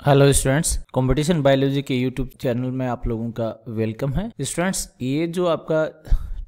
Hello students, competition biology के YouTube channel में आप लोगों का वेलकम है। स्टूडेंट्स, ये जो आपका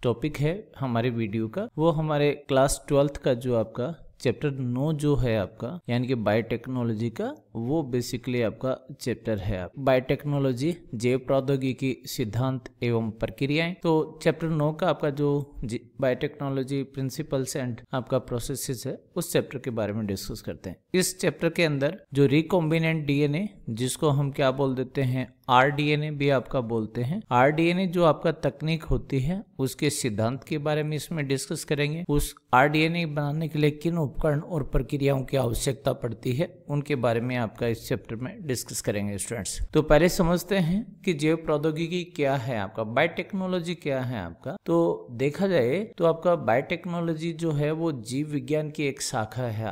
टॉपिक है हमारे वीडियो का, वो हमारे क्लास 12th का जो आपका चैप्टर 9 जो है आपका, यानी कि बायोटेक्नोलॉजी का, वो बेसिकली आपका चैप्टर है। बायोटेक्नोलॉजी, जैव प्रौद्योगिकी, सिद्धांत एवं प्रक्रियाएं। तो चैप्टर 9 का आपका जो बायोटेक्नोलॉजी प्रिंसिपल्स एंड आपका प्रोसेसेस है, उस चैप्टर के बारे में डिस्कस करते हैं। इस चैप्टर के अंदर जो रिकॉम्बिनेंट डीएनए, जिसको हम क्या बोल देते हैं, आरडीएनए भी आपका बोलते हैं। आरडीएनए जो आपका तकनीक होती है, उसके सिद्धांत के बारे में इसमें डिस्कस करेंगे। उस आरडीएनए बनाने के लिए किन उपकरण और प्रक्रियाओं की आवश्यकता पड़ती है, उनके बारे में आपका इस चैप्टर में डिस्कस करेंगे स्टूडेंट्स। तो पहले समझते हैं कि जैव प्रौद्योगिकी क्या है आपका, बायोटेक्नोलॉजी क्या है आपका। तो देखा जाए तो आपका बायोटेक्नोलॉजी जो है वो जीव विज्ञान की एक शाखा है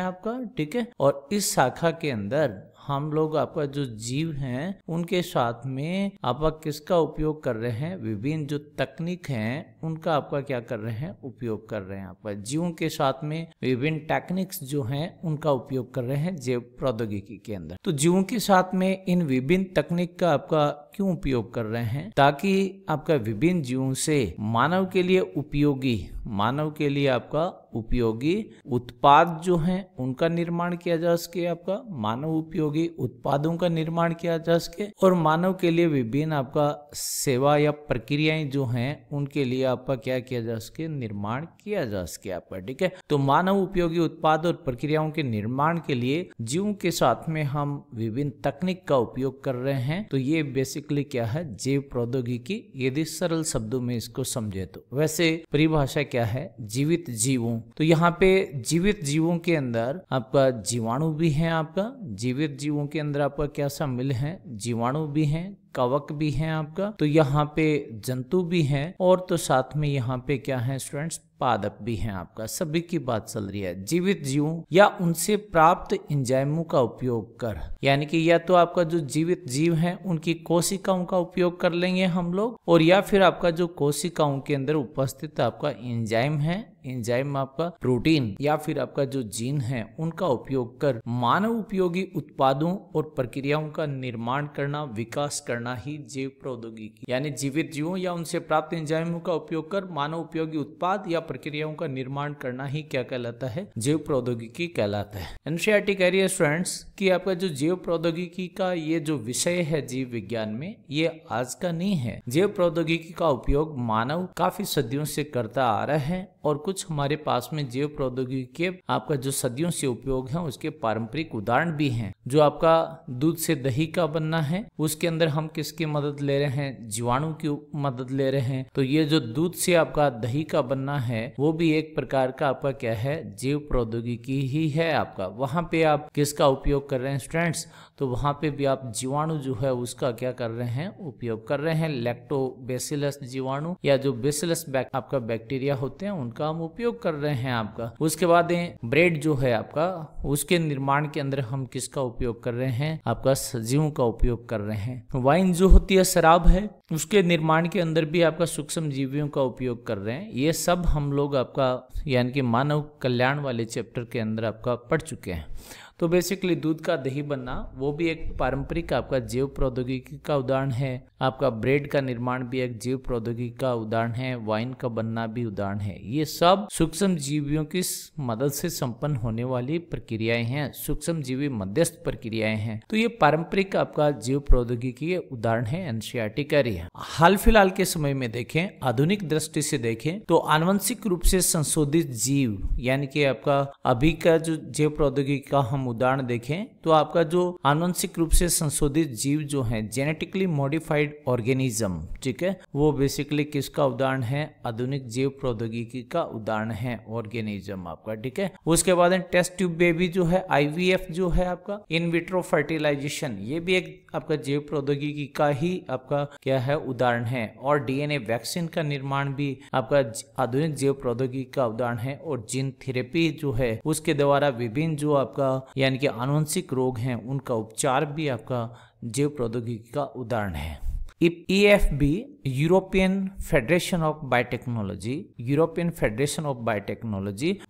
आपका, ठीक है। और इस शाखा के अंदर हम लोग आपका जो जीव हैं उनके साथ में आपका किसका उपयोग कर रहे हैं, विभिन्न जो तकनीक हैं उनका आपका क्या कर रहे हैं, उपयोग कर रहे हैं। आपका जीवों के साथ में विभिन्न टेक्निक्स जो हैं उनका उपयोग कर रहे हैं जैव प्रौद्योगिकी के अंदर। तो जीवों के साथ में इन विभिन्न तकनीक का आपका क्यों उपयोग कर रहे हैं, ताकि आपका विभिन्न जीवों से मानव के लिए उपयोगी उत्पाद जो हैं उनका निर्माण किया जा सके, आपका मानव उपयोगी उत्पादों का निर्माण किया जा सके, और मानव के लिए विभिन्न आपका सेवा या प्रक्रियाएं जो हैं उनके लिए आपका क्या किया जा सके, निर्माण किया जा सके आपका, ठीक है। तो मानव उपयोगी उत्पाद और प्रक्रियाओं के निर्माण के लिए जीवों के साथ में हम विभिन्न तकनीक का उपयोग कर रहे हैं। तो ये बेसिकली क्या है, जैव प्रौद्योगिकी, यदि सरल शब्दों में इसको समझे तो। वैसे परिभाषा क्या है, जीवित जीवों। तो यहाँ पे जीवित जीवों के अंदर आपका जीवाणु भी है। आपका जीवित जीवों के अंदर आपका क्या शामिल है, जीवाणु भी हैं, कवक भी हैं आपका। तो यहाँ पे जंतु भी हैं, और तो साथ में यहाँ पे क्या है स्टूडेंट्स, पादप भी हैं आपका। सभी की बात चल रही है जीवित जीवों या उनसे प्राप्त एंजाइमों का उपयोग कर, यानी कि या तो आपका जो जीवित जीव हैं उनकी कोशिकाओं का उपयोग कर लेंगे हम लोग, और या फिर आपका जो कोशिकाओं के अंदर उपस्थित आपका एंजाइम है, एंजाइम आपका प्रोटीन या फिर आपका जो जीन है, उनका उपयोग कर मानव उपयोगी उत्पादों और प्रक्रियाओं का निर्माण करना, विकास करना ही जैव प्रौद्योगिकी, यानी जीवित जीवों या उनसे प्राप्त एंजाइमों का उपयोग कर मानव उपयोगी उत्पाद या प्रक्रियाओं का निर्माण करना ही क्या कहलाता है, जैव प्रौद्योगिकी कहलाता है। एनसीईआरटी कह रही है स्टूडेंट्स कि आपका जो जैव प्रौद्योगिकी का ये जो विषय है जीव विज्ञान में, ये आज का नहीं है। जैव प्रौद्योगिकी का उपयोग मानव काफी सदियों से करता आ रहा है, और कुछ हमारे पास में जैव प्रौद्योगिकी के आपका जो सदियों से उपयोग है उसके पारंपरिक उदाहरण भी हैं। जो आपका दूध से दही का बनना है, उसके अंदर हम किसकी मदद ले रहे हैं, जीवाणु की मदद ले रहे हैं। तो ये जो दूध से आपका दही का बनना है, वो भी एक प्रकार का आपका क्या है, जैव प्रौद्योगिकी ही है आपका। वहां पे आप किसका उपयोग कर रहे हैं स्टूडेंट्स, तो वहां पे भी आप जीवाणु जो है उसका क्या कर रहे हैं, उपयोग कर रहे हैं। लैक्टोबैसिलस जीवाणु या जो बैसिलस आपका बैक्टीरिया होते हैं उनका हम उपयोग कर रहे हैं आपका। उसके बाद ब्रेड जो है आपका, उसके निर्माण के अंदर हम किसका उपयोग कर रहे हैं, आपका सजीवों का उपयोग कर रहे हैं। वाइन जो होती है, शराब है, उसके निर्माण के अंदर भी आपका सूक्ष्म जीवियों का उपयोग कर रहे हैं। ये सब हम लोग आपका यानी कि मानव कल्याण वाले चैप्टर के अंदर आपका पढ़ चुके हैं। तो बेसिकली दूध का दही बनना वो भी एक पारंपरिक आपका जैव प्रौद्योगिकी का उदाहरण है। आपका ब्रेड का निर्माण भी एक जैव प्रौद्योगिकी का उदाहरण है। वाइन का बनना भी उदाहरण है। ये सब सूक्ष्म जीवियों की मदद से संपन्न होने वाली प्रक्रियाएं हैं, सूक्ष्म जीवी मध्यस्थ प्रक्रियाएं हैं। तो ये पारंपरिक आपका जैव प्रौद्योगिकी के उदाहरण है, एनसीईआरटी कह रही है। हाल फिलहाल के समय में देखें, आधुनिक दृष्टि से देखें तो आनुवंशिक रूप से संशोधित जीव, यानी कि आपका अभी का जो जैव प्रौद्योगिकी का हम उदाहरण देखें तो आपका जो आनुवंशिक रूप से संशोधित जीव जो है, जेनेटिकली मॉडिफाइड ऑर्गेनिज्म, ठीक है, वो बेसिकली किसका उदाहरण है, आधुनिक जैव प्रौद्योगिकी का उदाहरण है, ऑर्गेनिज्म आपका, ठीक है। उसके बाद टेस्ट ट्यूब बेबी जो है, आईवीएफ जो है आपका, इन विट्रो फर्टिलाइजेशन, ये भी एक आपका जैव प्रौद्योगिकी का ही आपका क्या है, उदाहरण है। और डीएनए वैक्सीन का निर्माण भी आपका आधुनिक जैव प्रौद्योगिकी का उदाहरण है। और जीन थेरेपी जो है, उसके द्वारा विभिन्न जो आपका यानी कि आनुवंशिक रोग हैं उनका उपचार भी आपका जैव प्रौद्योगिकी का उदाहरण है। EFB European federation of biotechnology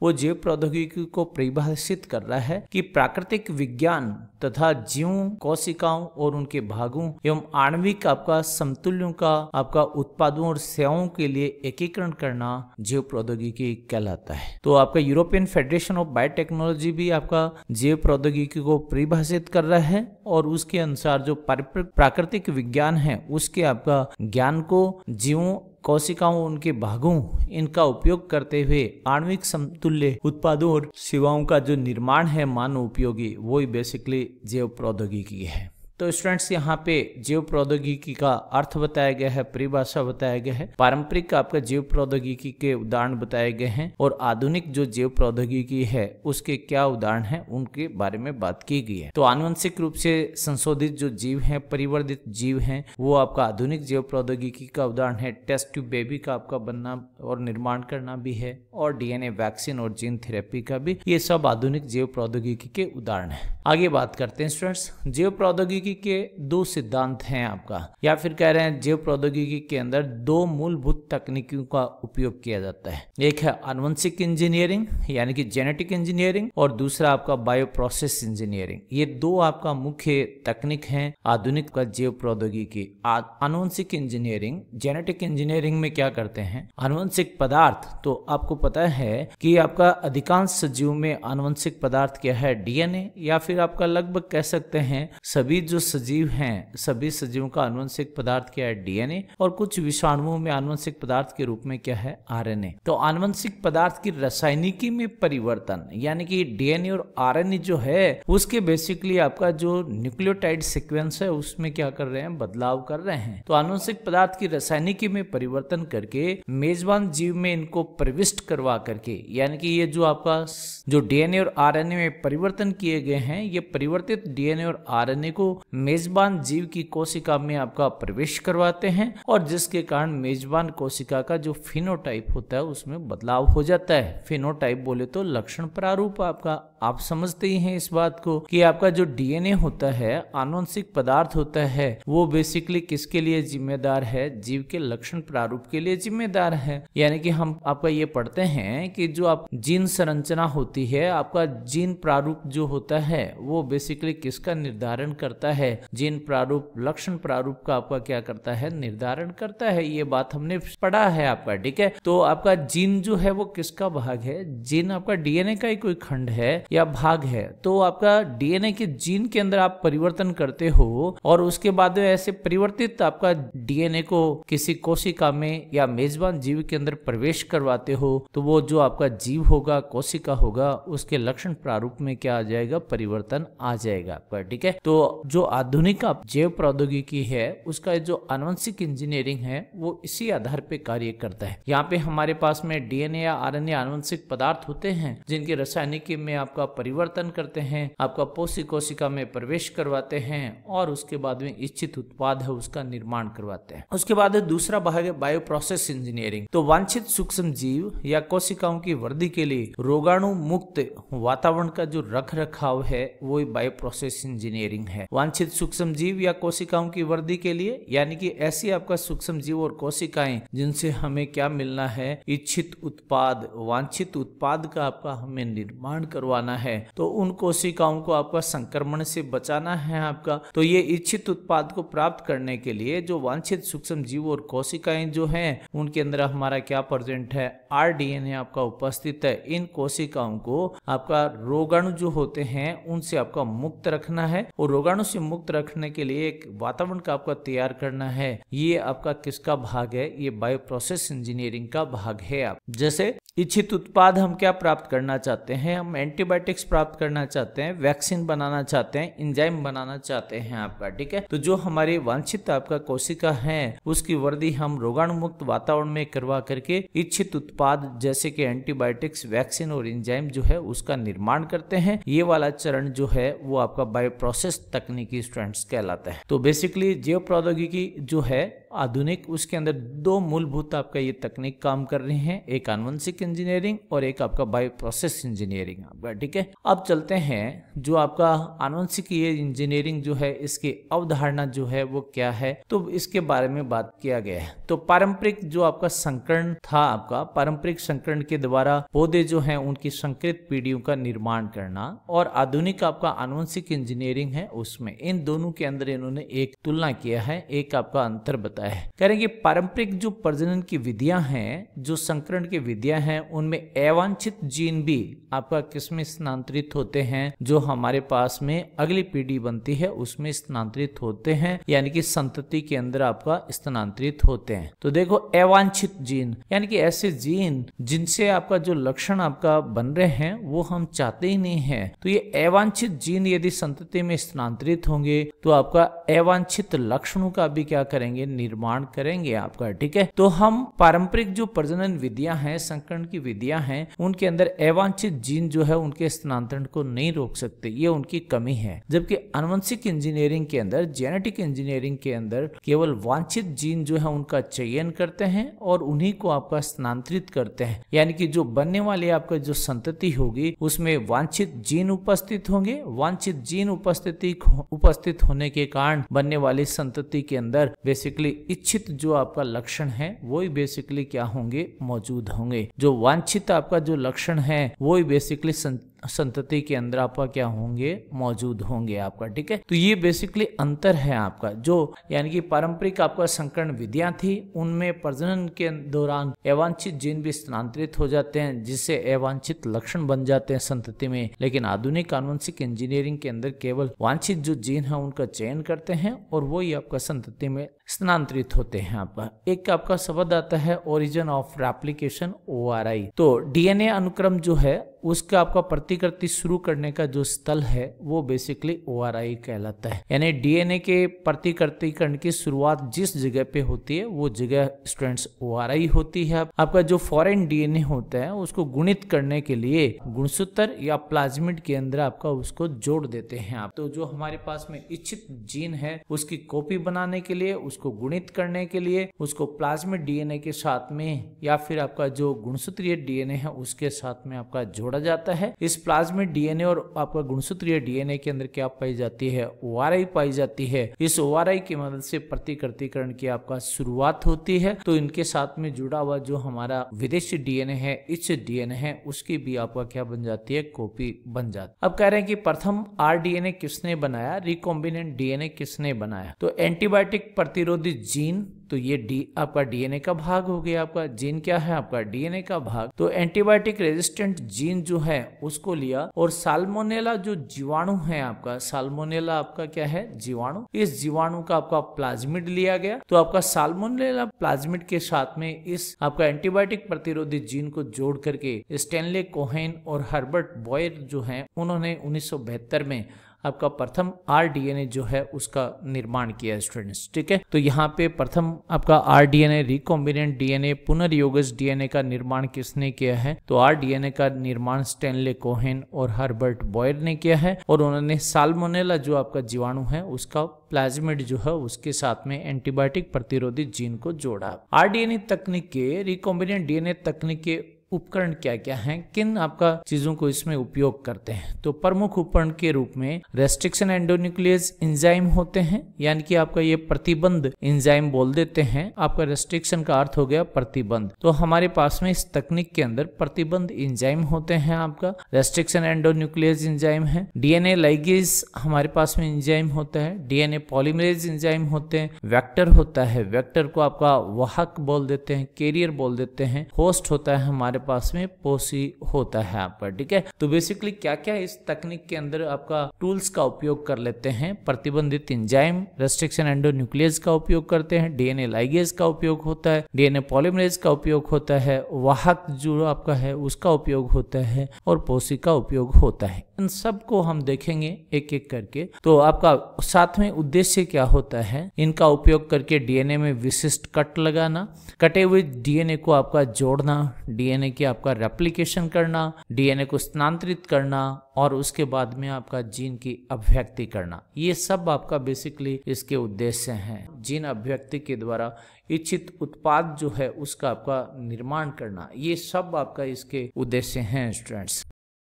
वो जैव प्रौद्योगिकी को परिभाषित कर रहा है कि प्राकृतिक विज्ञान तथा जीवों, कोशिकाओं और उनके भागों एवं आणविक आपका समतुल्यों का आपका उत्पादों और सेवाओं के लिए एकीकरण करना जैव प्रौद्योगिकी कहलाता है। तो आपका यूरोपियन फेडरेशन ऑफ बायोटेक्नोलॉजी भी आपका जैव प्रौद्योगिकी को परिभाषित कर रहा है और उसके अनुसार जो प्राकृतिक विज्ञान है उसके आपका ज्ञान को जीवों, कोशिकाओं, उनके भागों इनका उपयोग करते हुए आणविक समतुल्य उत्पादों और सेवाओं का जो निर्माण है मानव उपयोगी, वो ही बेसिकली जैव प्रौद्योगिकी है। तो स्टूडेंट्स यहाँ पे जैव प्रौद्योगिकी का अर्थ बताया गया है, परिभाषा बताया गया है, पारंपरिक आपका जैव प्रौद्योगिकी के उदाहरण बताए गए हैं और आधुनिक जो जैव प्रौद्योगिकी है उसके क्या उदाहरण हैं उनके बारे में बात की गई है। तो आनुवंशिक रूप से संशोधित जो जीव हैं, परिवर्तित जीव हैं, वो आपका आधुनिक जैव प्रौद्योगिकी का उदाहरण है। टेस्ट ट्यूब बेबी का आपका बनना और निर्माण करना भी है और डीएनए वैक्सीन और जीन थेरेपी का भी, ये सब आधुनिक जैव प्रौद्योगिकी के उदाहरण है। आगे बात करते हैं स्टूडेंट्स, जैव प्रौद्योगिकी के दो सिद्धांत हैं आपका, या फिर कह रहे हैं जैव प्रौद्योगिकी के अंदर दो मूलभूत तकनीकों का उपयोग किया जाता है। एक है आनुवंशिक इंजीनियरिंग यानी कि जेनेटिक इंजीनियरिंग और दूसरा आपका बायो प्रोसेस इंजीनियरिंग। ये दो आपका मुख्य तकनीक हैं आधुनिक का जैव प्रौद्योगिकी। आनुवंशिक इंजीनियरिंग, जेनेटिक इंजीनियरिंग में क्या करते हैं, आनुवंशिक पदार्थ, तो आपको पता है कि आपका अधिकांश सजीव में आनुवंशिक पदार्थ क्या है, डीएनए, या फिर आपका लगभग कह सकते हैं सभी जो सजीव हैं, सभी सजीवों का आनुवंशिक पदार्थ क्या है, डीएनए, और कुछ विषाणुओं में आनुवंशिक पदार्थ के रूप में क्या है, आरएनए। तो आनुवंशिक पदार्थ की रासायनिकी में परिवर्तन यानी कि डीएनए और आरएनए जो है उसके बेसिकली आपका जो न्यूक्लियोटाइड सीक्वेंस है उसमें क्या कर रहे हैं, बदलाव कर रहे हैं। तो आनुवंशिक पदार्थ की रासायनिकी में परिवर्तन करके मेजबान जीव में इनको प्रविष्ट करवा करके, यानी कि ये जो आपका जो डीएनए और आरएनए में परिवर्तन किए गए हैं, ये परिवर्तित डीएनए और आरएनए को मेजबान जीव की कोशिका में आपका प्रवेश करवाते हैं और जिसके कारण मेजबान कोशिका का जो फिनोटाइप होता है उसमें बदलाव हो जाता है। फिनोटाइप बोले तो लक्षण प्रारूप आपका, आप समझते ही हैं इस बात को कि आपका जो डीएनए होता है, आनुवंशिक पदार्थ होता है, वो बेसिकली किसके लिए जिम्मेदार है, जीव के लक्षण प्रारूप के लिए जिम्मेदार है। यानी कि हम आपका ये पढ़ते हैं कि जो आप जीन संरचना होती है, आपका जीन प्रारूप जो होता है वो बेसिकली किसका निर्धारण करता है, जीन प्रारूप लक्षण प्रारूप का आपका क्या करता है, निर्धारण करता है। ये बात हमने पढ़ा है आपका, ठीक है। तो आपका जीन जो है वो किसका भाग है, जीन आपका डीएनए का ही कोई खंड है या भाग है। तो आपका डीएनए के जीन के अंदर आप परिवर्तन करते हो और उसके बाद ऐसे परिवर्तित आपका डीएनए को किसी कोशिका में या मेजबान जीव के अंदर प्रवेश करवाते हो, तो वो जो आपका जीव होगा, कोशिका होगा, उसके लक्षण प्रारूप में क्या आ जाएगा, परिवर्तन आ जाएगा आपका, ठीक है। तो जो आधुनिक जैव प्रौद्योगिकी है उसका जो आनुवंशिक इंजीनियरिंग है वो इसी आधार पे कार्य करता है। यहाँ पे हमारे पास में डीएनए या आरएनए आनुवंशिक पदार्थ होते हैं जिनके रासायनिकी में आपका परिवर्तन करते हैं, आपका पोषी कोशिका में प्रवेश करवाते हैं और उसके बाद में इच्छित उत्पाद है उसका निर्माण करवाते हैं। उसके बाद दूसरा भाग है बायो प्रोसेस इंजीनियरिंग। तो वांछित सूक्ष्म जीव या कोशिकाओं की वृद्धि के लिए रोगाणु मुक्त वातावरण का जो रख रखाव है वो बायो प्रोसेस इंजीनियरिंग है। वांछित सूक्ष्म जीव या कोशिकाओं की वृद्धि के लिए, यानी कि ऐसी आपका सूक्ष्म जीव और कोशिकाएं जिनसे हमें क्या मिलना है, इच्छित उत्पाद, वांछित उत्पाद का आपका हमें निर्माण करवाना है। तो उन कोशिकाओं को आपका संक्रमण से बचाना है आपका। तो ये इच्छित उत्पाद को प्राप्त करने के लिए जो वांछित सूक्ष्म जीव और कोशिकाएं जो हैं उनके अंदर हमारा क्या प्रेजेंट है, आरडीएनए आपका उपस्थित है। इन कोशिकाओं को आपका रोगाणु जो होते हैं उनसे आपका मुक्त रखना है और रोगाणु से मुक्त रखने के लिए एक वातावरण का आपका तैयार करना है। ये आपका किसका भाग है, ये बायो प्रोसेस इंजीनियरिंग का भाग है। आप जैसे इच्छित उत्पाद हम क्या प्राप्त करना चाहते हैं, हम एंटीबायोटिक्स प्राप्त करना चाहते हैं, वैक्सीन बनाना चाहते हैं, एंजाइम बनाना चाहते हैं आपका, ठीक है। तो जो हमारी वांछित आपका कोशिका है उसकी वृद्धि हम रोगाणु मुक्त वातावरण में करवा करके इच्छित उत्पाद जैसे कि एंटीबायोटिक्स, वैक्सीन और एंजाइम जो है उसका निर्माण करते हैं। ये वाला चरण जो है वो आपका बायो प्रोसेस तकनीकी स्टूडेंट्स कहलाता है। तो बेसिकली जैव प्रौद्योगिकी जो है आधुनिक, उसके अंदर दो मूलभूत आपका ये तकनीक काम कर रही हैं, एक आनुवंशिक इंजीनियरिंग और एक आपका बायो प्रोसेस इंजीनियरिंग आपका। ठीक है, अब चलते हैं जो आपका आनुवंशिक ये इंजीनियरिंग जो है इसकी अवधारणा जो है वो क्या है, तो इसके बारे में बात किया गया है। तो पारंपरिक जो आपका संकरण था, आपका पारंपरिक संकरण के द्वारा पौधे जो हैं उनकी संकरित पीढ़ियों का निर्माण करना, और आधुनिक आपका आनुवंशिक इंजीनियरिंग है उसमें, इन दोनों के अंदर इन्होंने एक तुलना किया है, एक आपका अंतर बताया है। करेंगे पारंपरिक जो प्रजनन की विधियां हैं, जो संकरण की विधियां हैं, उनमें अवांछित जीन भी आपका किसमें स्थानांतरित होते हैं, जो हमारे पास में अगली पीढ़ी बनती है उसमें स्थानांतरित होते हैं, यानी कि संतति के अंदर आपका स्थानांतरित होते हैं। तो देखो अवांछित जीन यानी कि ऐसे जीन जिनसे आपका जो लक्षण आपका बन रहे हैं वो हम चाहते ही नहीं है, तो ये अवांछित जीन यदि संतति में स्थानांतरित होंगे तो आपका अवांछित लक्षणों का भी क्या करेंगे, निर्माण करेंगे आपका। ठीक है, तो हम पारंपरिक जो प्रजनन विधियां हैं, संकरण की विधियां हैं, उनके अंदर अवांछित जीन जो है उनके स्थानांतरण को नहीं रोक सकते, ये उनकी कमी है। जबकि आनुवंशिक इंजीनियरिंग के अंदर, जेनेटिक इंजीनियरिंग के अंदर केवल वांछित जीन जो है उनका चयन करते हैं और उन्हीं को आपका स्थानांतरित करते हैं, यानी कि जो बनने वाले आपका जो संतति होगी उसमें वांछित जीन उपस्थित होंगे, वांछित जीन उपस्थित होने के कारण बनने वाली संतति के अंदर बेसिकली इच्छित जो आपका लक्षण है वो ही बेसिकली क्या होंगे, मौजूद होंगे। जो वांछित आपका जो लक्षण है वो ही बेसिकली संतति के अंदर आपका क्या होंगे, मौजूद होंगे आपका। ठीक है, तो ये बेसिकली अंतर है आपका, जो यानी कि पारंपरिक आपका संकरण विधियां थी उनमें प्रजनन के दौरान अवांछित जीन भी स्थानांतरित हो जाते हैं जिससे अवांछित लक्षण बन जाते हैं संतति में, लेकिन आधुनिक आनुवंशिक इंजीनियरिंग के अंदर केवल वांछित जो जीन है उनका चयन करते हैं और वही आपका संतति में स्थानांतरित होते हैं आपका। एक आपका शब्द आता है ओरिजिन ऑफ रेप्लिकेशन, ORI। तो डीएनए अनुक्रम जो है उसका आपका प्रतिकृति शुरू करने का जो स्थल है वो बेसिकली ORI कहलाता है, यानी डीएनए के प्रतिकृतिकरण की शुरुआत जिस जगह पे होती है वो जगह स्टूडेंट्स ORI होती है। आपका जो फॉरेन डीएनए होता है उसको गुणित करने के लिए गुणसूत्र या प्लाज्मिड के अंदर आपका उसको जोड़ देते हैं आप। तो जो हमारे पास में इच्छित जीन है उसकी कॉपी बनाने के लिए, उसको गुणित करने के लिए उसको प्लाज्मिड डीएनए के साथ में या फिर आपका जो गुणसूत्रीय डीएनए है उसके साथ में आपका जोड़ा जाता है। इस प्लाज्मिड डीएनए और आपका गुणसूत्रीय डीएनए के अंदर क्या पाई जाती है, ORI पाई जाती है। इस ORI की मदद से प्रतिकृतिकरण की आपका शुरुआत होती है। तो इनके साथ में जुड़ा हुआ जो हमारा विदेशी डीएनए है, इस डीएनए है, उसकी भी आपका क्या बन जाती है, कॉपी बन जाती है। अब कह रहे हैं कि प्रथम RDNA किसने बनाया, रिकॉम्बिनेंट डीएनए किसने बनाया, तो एंटीबायोटिक प्रतिरोधी जीन, तो ये आपका डीएनए का भाग हो गया। आपका जीन क्या है, आपका डीएनए का भाग। तो एंटीबायोटिक रेजिस्टेंट जीन जो है उसको लिया और साल्मोनेला जो जीवाणु है आपका, साल्मोनेला आपका क्या है, जीवाणु, इस जीवाणु का आपका प्लाज्मिड लिया गया। तो आपका साल्मोनेला प्लाज्मिड के साथ में इस आपका एंटीबायोटिक प्रतिरोधी जीन को जोड़ करके स्टैनले कोहेन और हर्बर्ट बॉयर जो है उन्होंने 1972 में आपका प्रथम RDNA जो है उसका निर्माण किया स्टूडेंट्स। ठीक है, तो यहाँ पे प्रथम आपका RDNA रिकॉम्बिनेंट डीएनए पुनर्योगज डीएनए का निर्माण किसने किया है, तो RDNA का निर्माण स्टैनले कोहेन और हर्बर्ट बॉयर ने किया है और उन्होंने साल्मोनेला जो आपका जीवाणु है उसका प्लाज्मिड जो है उसके साथ में एंटीबायोटिक प्रतिरोधी जीन को जोड़ा। RDNA तकनीक के, रिकॉम्बिनेंट डीएनए तकनीक के उपकरण क्या क्या हैं, किन आपका चीजों को इसमें उपयोग करते हैं, तो प्रमुख उपकरण के रूप में रेस्ट्रिक्शन एंडोन्यूक्लियस एंजाइम होते हैं, यानी कि आपका ये प्रतिबंध एंजाइम बोल देते हैं। आपका रेस्ट्रिक्शन का अर्थ हो गया प्रतिबंध, तो हमारे पास में इस तकनीक के अंदर प्रतिबंध एंजाइम होते हैं। आपका रेस्ट्रिक्शन एंडोन्यूक्लियस एंजाइम है। डीएनए लाइगेज हमारे पास में एंजाइम होता है। डीएनए पॉलीमरेज एंजाइम होते हैं। वेक्टर होता है, वेक्टर को आपका वाहक बोल देते हैं, कैरियर बोल देते हैं। होस्ट होता है हमारे पास में, पोसी होता है आपका। ठीक है, तो बेसिकली क्या क्या इस तकनीक के अंदर आपका टूल्स का उपयोग कर लेते हैं, प्रतिबंधित एंजाइम, रेस्ट्रिक्शन एंडोन्यूक्लियस का उपयोग करते हैं, डीएनए लाइगेज का उपयोग होता है, डीएनए पॉलीमरेज का उपयोग होता है, वाहक जो आपका है उसका उपयोग होता है और पोसी का उपयोग होता है। इन सब को हम देखेंगे एक एक करके। तो आपका साथ में उद्देश्य क्या होता है, इनका उपयोग करके डीएनए में विशिष्ट कट लगाना, कटे हुए डीएनए को आपका जोड़ना, डीएनए की आपका रेप्लिकेशन करना, डीएनए को स्थानांतरित करना और उसके बाद में आपका जीन की अभिव्यक्ति करना, ये सब आपका बेसिकली इसके उद्देश्य हैं। जिन अभिव्यक्ति के द्वारा इच्छित उत्पाद जो है उसका आपका निर्माण करना, ये सब आपका इसके उद्देश्य हैं स्टूडेंट्स।